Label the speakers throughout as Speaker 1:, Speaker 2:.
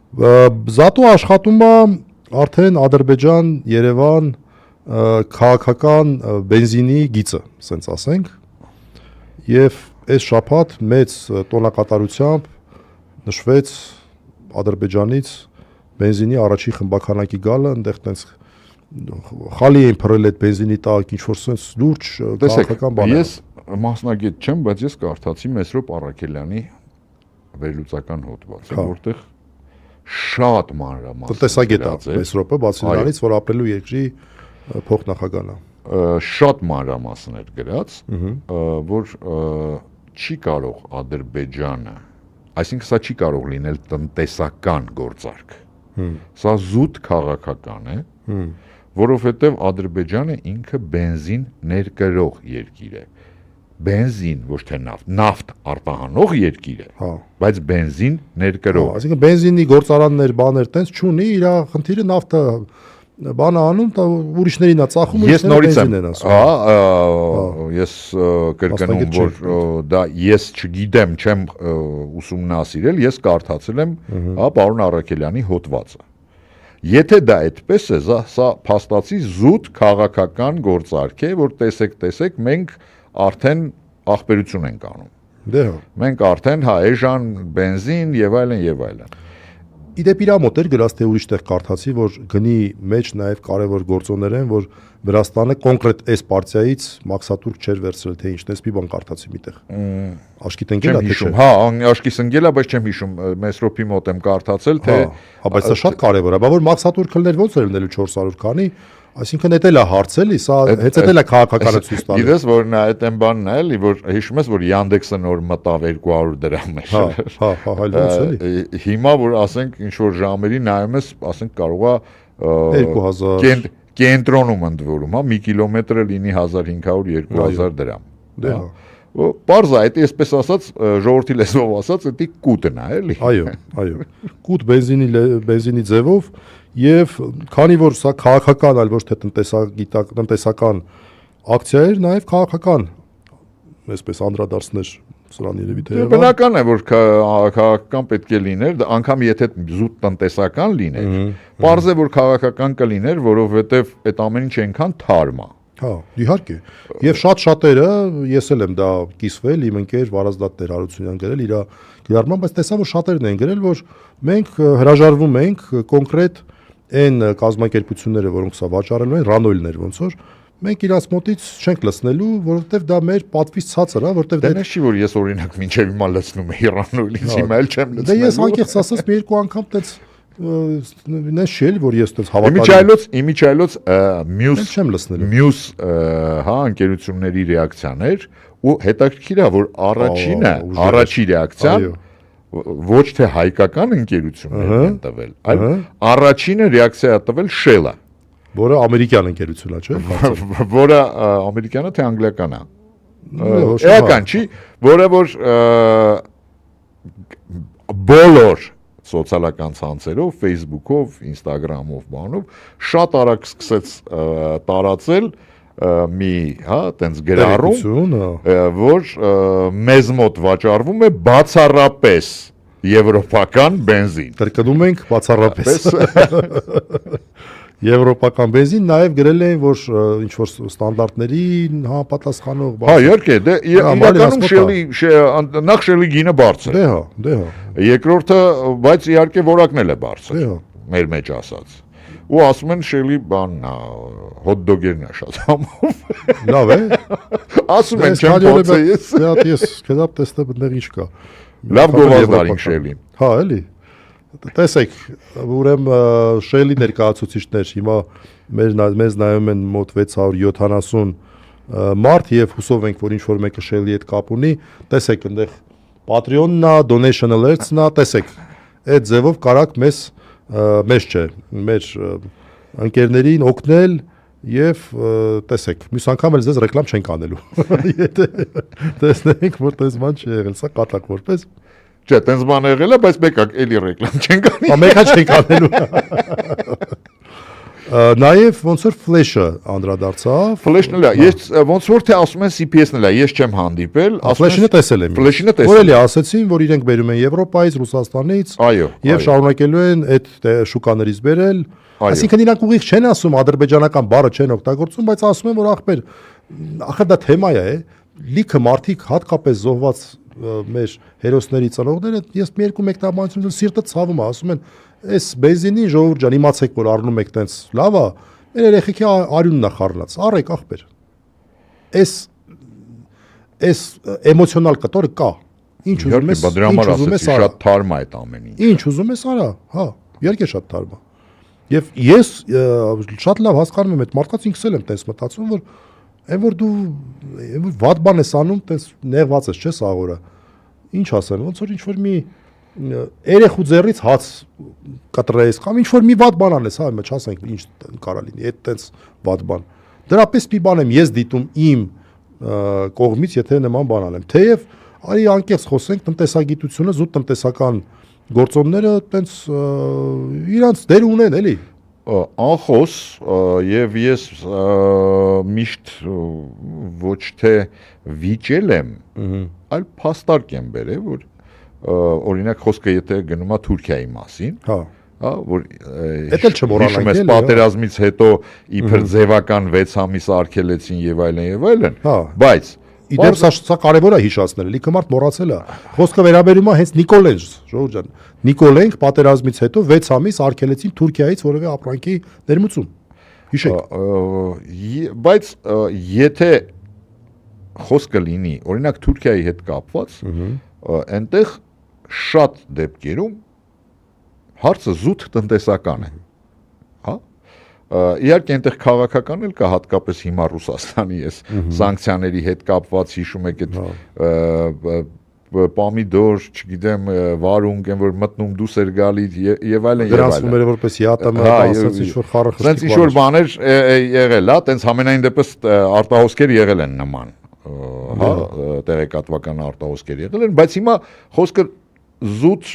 Speaker 1: Զատու աշխատում է արդեն Ադրբեջան, Երևան քաղաքական բենզինի գիծը, ասենց ասենք, եւ այս շաբաթ մեծ տոնակատարությամբ նշվեց Ադրբեջանից բենզինի առաջի խմբականակի գալը, այնտեղ տենց խալի էին փռել այդ բենզինի տակ, ինչ որ sense լուրջ քաղաքական բան է։
Speaker 2: Ես մասնագետ չեմ, բայց ես կարդացի Մեսրոպ Առաքելյանի վերլուծական հոդվածը, որտեղ շատ մանրամասն
Speaker 1: տնտեսագետ է Մեսրոպը, բացի նրանից, որ ապրելու երկրի փոխնախագահն է։
Speaker 2: Շատ մանրամասն էր գրած, որ չի կարող Ադրբեջանը, այսինքն սա չի կարող լինել տնտեսական գործարք։ Սա զուտ քաղաքական է, որովհետև Ադրբեջանը ինքը բենզին ներկրող երկիր է։ Բենզին, ոչ թե նավթ արտահանող երկիր է, բայց բենզին ներկրող։
Speaker 1: Այսինքն բենզինի գործարաններ, բաներ տենց չունի, իր խնդիրը նավթը բանը անում, ուրիշներին է ծախում, ուրիշները բենզին են ասում։
Speaker 2: Ես կրկնում, որ դա ես չգիտեմ, չեմ ուսումնասիրել, ես կարդացել եմ պարոն Առաքելյանի հոդվածը։ Եթե դա այդպես է, սա փաստացի զուտ քաղաքական գործարք է, որ տեսեք, մենք արդեն ախպերություն ենք անում։
Speaker 1: Դե հա։
Speaker 2: Մենք արդեն էժան բենզին եւ այլն։
Speaker 1: Իդեպ իրա մոտ էր գրած, թե ուրիշ տեղ կարդացի, որ գնի մեջ նաև կարևոր գործոններ են, որ Վրաստանը կոնկրետ այս պարտիայից մաքսատուրք չէր վերցրել, թե ինչն էս մի բան կարդացի միտեղ։ Աշկիտ ընկել է թե չէ։
Speaker 2: Հա, աշկիս ընկել է, բայց չեմ հիշում, Մեսրոպի մոտ եմ կարդացել, թե
Speaker 1: բայց դա շատ կարևոր է, բա որ մաքսատուրքներ ոնց էր լինելու 400 քանի, այսինքն դա էլ է հարցել, սա հեծել է քաղաքականը ցույց տալու։
Speaker 2: Գիտես, որ նա այդ են բանն է, էլի, որ հիշում ես, որ Yandex-ը նոր մտավ 200 դրամ էր։
Speaker 1: Հա, այլ ոնց էլի։
Speaker 2: Հիմա որ ասենք ինչ որ ժամերի նայում ես, ասենք կարող է
Speaker 1: 2000
Speaker 2: կենտրոնում ընդվորում, հա, 1 կիլոմետրը լինի 1500-2000 դրամ։
Speaker 1: Դե հա։
Speaker 2: Պարզ է, այդ այսպես ասած, ժողովրդի լեզվով ասած, դա կուտն է, էլի։
Speaker 1: Այո։ Կուտ բենզինի ձևով եւ քանի որ սա քաղաքական, այլ ոչ թե տնտեսական ակցիա էր, նաեւ քաղաքական, այսպես անդրադարձներ սրան երևի թե
Speaker 2: բնական է, որ քաղաքական պետք է լիներ, անգամ եթե զուտ տնտեսական լիներ, պարզ է, որ քաղաքական կլիներ, որովհետեւ այդ ամեն ինչ այնքան թարմ է։
Speaker 1: Հա, իհարկե։ Եվ շատերը, ես էլ եմ դա կիսվել, իմ ընկեր Վարազդատ Տեր Հարությունյան գրել իր գրառման, բայց տեսա որ շատերն են գրել, որ մենք հրաժարվում ենք կոնկրետ այն կազմակերպությունները, որոնք սա վաճառելու են, ռանոյլներ ոնց որ մենք իրաց մոտից չենք լցնելու, որովհետև դա մեր պատվից ցածր է, որովհետև
Speaker 2: դա չի որ ես օրինակ մինչև հիմա լցնում եմ ռանոյլից, հիմա էլ չեմ լցնում։
Speaker 1: Դե ես անկեղծ ասած մի երկու անգամ տենց նես շել, որ ես տենց հավատալի
Speaker 2: Իմիջայլոց
Speaker 1: չեմ լցնելու։
Speaker 2: Մյուս հա ընկերությունների ռեակցիաներ ու հետաքրքիր է, որ առաջի ռեակցիան ոչ թե հայկական ընկերություններն են տվել, այլ առաջինը ռեակցիա տվել Shell-ը,
Speaker 1: որը ամերիկյան ընկերություն է, չէ՞։
Speaker 2: Որը ամերիկյանը թե անգլիական է։ Էական չի, որը որ բոլոր սոցիալական ցանցերով, Facebook-ով, Instagram-ով, բանով շատ արագ սկսեց տարածել մի, հա, տենց գրառում, որ մեզ մոտ վաճառվում է բացառապես եվրոպական բենզին։
Speaker 1: Կրկնում ենք բացառապես։ Եվրոպական բենզին, նաև գրել են, որ ինչ որ ստանդարտներին համապատասխանող բան։
Speaker 2: Հա, իհարկե, դե իրականում նախ Shell-ի գինը բարձր է։
Speaker 1: Դե հա։
Speaker 2: Երկրորդը, բայց իհարկե որակն էլ է բարձր։ Մեր մեջ ասած։ Ու ասում են Shell-ի բանն է, հոթ-դոգերն է շատ համում։
Speaker 1: Լավ է։
Speaker 2: Ասում են չեմ փոցը ես։
Speaker 1: Ես կդապ տեսնեմ այնտեղ ինչ կա։
Speaker 2: Լավ գովազդարին Shell-ին։
Speaker 1: Հա, էլի։ Տեսեք, ուրեմն Shell-ի ներկայացուցիչներ հիմա մեզ նայում են մոտ 670 մարդ եւ հուսով ենք, որ ինչ որ մեկը Shell-ի հետ կապ ունի, տեսեք այնտեղ Patreon-ն է, donation alerts-ն է, տեսեք։ Այդ ձևով կարաք մեզ չէ, մեր ընկերներին օգնել եւ տեսեք, մյուս անգամ էլ ձեզ ռեկլամ չենք անելու։ Եթե տեսնենք, որ տես բան չի եղել, սա կատակ որպես
Speaker 2: Չէ, տենց բան եղել է, բայց մեկակ էլի ռեկլամ չենք անի։
Speaker 1: Մեկա չենք անելու։ Նաև ոնց որ Flash-ը անդրադարձավ։
Speaker 2: Flash-ն էլ է, ես ոնց որ թե ասում են CPS-ն էլ է, ես չեմ հանդիպել,
Speaker 1: Flash-ը տեսել եմ։
Speaker 2: Flash-ը տեսել։
Speaker 1: Որ էլի ասեցին, որ իրենք բերում են Եվրոպայից, Ռուսաստանից, եւ շարունակելու են այդ շուկաներից բերել։ Այսինքն իրանք ուղիղ չեն ասում ադրբեջանական բառը չեն օգտագործում, բայց ասում են, որ ախպեր, ախր դա թեմա է, լիքը մարդիկ հատկապես զոհված մեր հերոսների ծնողները, ես մի երկու մեկնաբանություն սիրտը ցավում է, ասում են, այս բենզինին ժողովուրդ ջան, իմացեք, որ առնում եք տենց լավ է, մեր երեխեքի արյունն է խառնած, առեք ախպեր։ Այս էմոցիոնալ կտորը կա։ Ինչ ուզում ես,
Speaker 2: ինչ ուզում ես, շատ թարմ է այդ ամեն ինչ։
Speaker 1: Ինչ ուզում ես արա, հա, իհարկե շատ թարմ է։ Եվ ես շատ լավ հասկանում եմ այդ մարդկանց ինքս էլ եմ տես մտածում, որ այն որ դու վատ բան ես անում, տես նեղված ես, չես աղորը։ Ինչ ասեն, ոնց որ ինչ որ մի երեխու ձեռից հաց կտրես, կամ ինչ որ մի վատ բան անես, հա, չասենք ինչ կարա լինի, այդ տես վատ բան։ Դրապես մի բան եմ ես դիտում իմ կողմից, եթե նման բան անեմ։ Թեև արի անկեղծ խոսենք, տնտեսագիտությունը, զուտ տնտեսական գործոնները տենց իրանց դեր ունեն, էլի։
Speaker 2: Անխոս եւ ես միշտ ոչ թե վիճել եմ, այլ փաստարկ եմ բերել, որ օրինակ խոսքը եթե գնում է Թուրքիայի մասին, հա, որ
Speaker 1: դա չմոռանանք,
Speaker 2: էլի, պատերազմից հետո իբր ձևական 6 ամիս արգելեցին եւ այլն, բայց
Speaker 1: Իդեպ սա կարևոր է հիշացնել, լիքը մարդ մոռացել է։ Խոսքը վերաբերում է հենց Նիկոլեն, ժողովուրդ ջան։ Նիկոլենք պատերազմից հետո 6 ամիս արգելեցին Թուրքիայից որևէ ապրանքի ներմուծում։ Հիշեք։
Speaker 2: Բայց եթե խոսքը լինի, օրինակ Թուրքիայի հետ կապված, այնտեղ շատ դեպքերում հարցը զուտ տնտեսական է։ Իհարկե այնտեղ քաղաքական էլ կա, հատկապես հիմա Ռուսաստանի այս սանկցիաների հետ կապված, հիշում եք այդ պոմիդոր, չգիտեմ, վարունգ են որ մտնում դուս էր գալի եւ այլն։
Speaker 1: Դրանցում էր որպես ԵԱՏՄ ասած ինչ որ խառը խշտիկ։
Speaker 2: Սենց ինչ որ բաներ եղել, հա, տենց համենայն դեպս արտահոսքեր եղել են նման, հա, տեղեկատվական արտահոսքեր եղել են, բայց հիմա խոսքը զուտ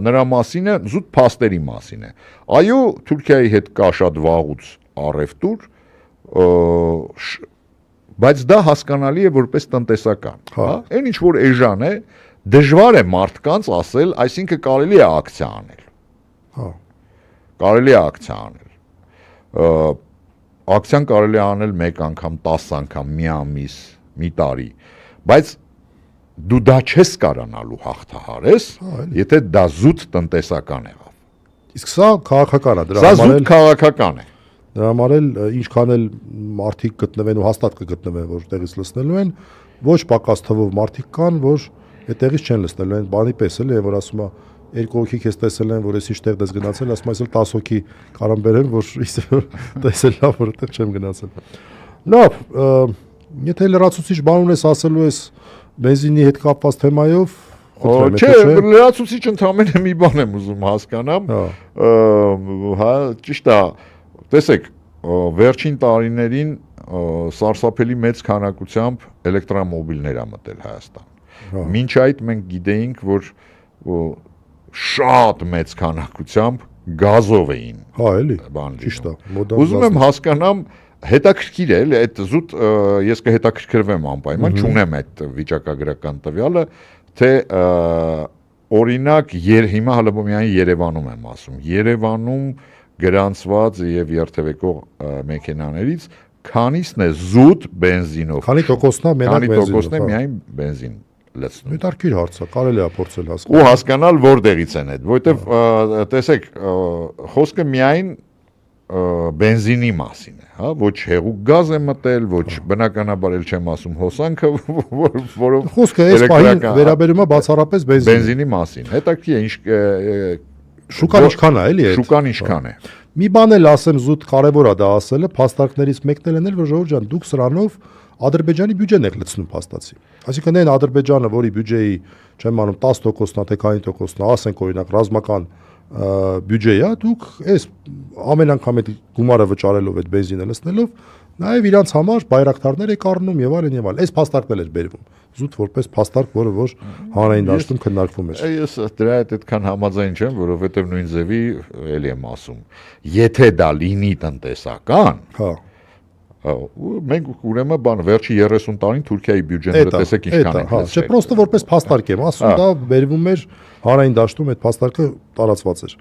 Speaker 2: նրա մասին է, զուտ փաստերի մասին է։ Այո, Թուրքիայի հետ կա շատ վաղուց առևտուր, բայց դա հասկանալի է որպես տնտեսական, հա, այն ինչ որ էժան է, դժվար է մարդկանց ասել, այսինքն կարելի է ակցիա անել։ Հա։ Կարելի է ակցիա անել։ Ակցիան կարելի է անել 1 անգամ, 10 անգամ, մի ամիս, մի տարի, բայց դու դա չես կարանալու հաղթահարես, եթե դա զուտ տնտեսական եղավ։
Speaker 1: Իսկ սա քաղաքական է, դրա
Speaker 2: համար էլ Սա զուտ քաղաքական է։
Speaker 1: Դրա համար էլ ինչքան էլ մարդիկ գտնվեն ու հաստատ կգտնվեն, որ տեղից լսնելու են, ոչ պակաս թվով մարդիկ կան, որ այդտեղից չեն լսնելու, այն բանի պես էլ է, որ ասում է երկու հոգի քեզ տեսել են, որ ես ինչտեղ դες գնացել, ասում այսօր 10 հոգի կարան բերեմ, որ տեսել լավ, որ այդտեղ չեմ գնացել։ Լավ, եթե լրացուցիչ բան ունես ասելու ես բենզինի հետ կապված թեմայով,
Speaker 2: չէ, լրացուցիչ ընդհանրապես մի բան եմ ուզում հասկանամ, հա, ճիշտ է, տեսեք, վերջին տարիներին սարսափելի մեծ քանակությամբ էլեկտրոմոբիլներ ա մտել Հայաստան։ Մինչ այդ մենք գիտեինք, որ շատ մեծ քանակությամբ գազով էին։
Speaker 1: Հա, էլի, ճիշտ է։
Speaker 2: Ուզում եմ հասկանամ, հետաքրքիր է, էլի այդ զուտ ես կհետաքրքրվեմ անպայման, չունեմ այդ վիճակագրական տվյալը, թե օրինակ հիմա հələ միայն Երևանում եմ ասում, Երևանում գրանցված եւ երթևեկող մեքենաներից քանիսն է զուտ բենզինով։
Speaker 1: Քանի տոկոսն է մենակ բենզինով։
Speaker 2: Քանի տոկոսն է միայն բենզին լցնում։
Speaker 1: Հետաքրքիր հարց է, կարելի է փորձել հասկանալ։
Speaker 2: Ու հասկանալ որտեղից են այդ, որովհետեւ տեսեք, խոսքը միայն բենզինի մասին է, հա, ոչ հեղուկ գազ է մտել, ոչ բնականաբար էլ չեմ ասում հոսանքը, որով
Speaker 1: խոսքը այս պահին վերաբերում է բացառապես
Speaker 2: բենզինի մասին։ Հետաքրքիր է ինչ
Speaker 1: շուկան ինչքան է, էլի այդ։
Speaker 2: Շուկան ինչքան է։
Speaker 1: Մի բան էլ ասեմ, զուտ կարևոր է դա ասելը, փաստարկներից մեկն էլ էնել, որ ժողովուրդ ջան, դուք սրանով Ադրբեջանի բյուջեն եք լցնում փաստացի։ Այսինքն այն Ադրբեջանը, որի բյուջեի, չեմ անում 10%-ն է, թե քանի տոկոսն է, ասենք օրինակ ռազմական բյուջեի է, դուք այս ամեն անգամ այդ գումարը վճարելով այդ բենզինը լցնելով, նաև իրանց համար բայրակտարներ եք առնում եւ այլն եւ այլն։ Այս փաստարկներ էր բերվում։ զուտ որպես փաստարկ, որը որ հանրային դաշտում քննարկվում էր։
Speaker 2: Ես դրա հետ այդքան համաձայն չեմ, որովհետև նույն ձևի էլի եմ ասում, եթե դա լինի տնտեսական,
Speaker 1: Հա։
Speaker 2: մենք ուրեմն բան վերջի 30 տարին Թուրքիայի բյուջեները տեսեք ինչքան են
Speaker 1: հա, չէ, պրոստը որպես փաստարկ եմ ասում, դա վերվում էր հանրային դաշտում այդ փաստարկը տարածված էր։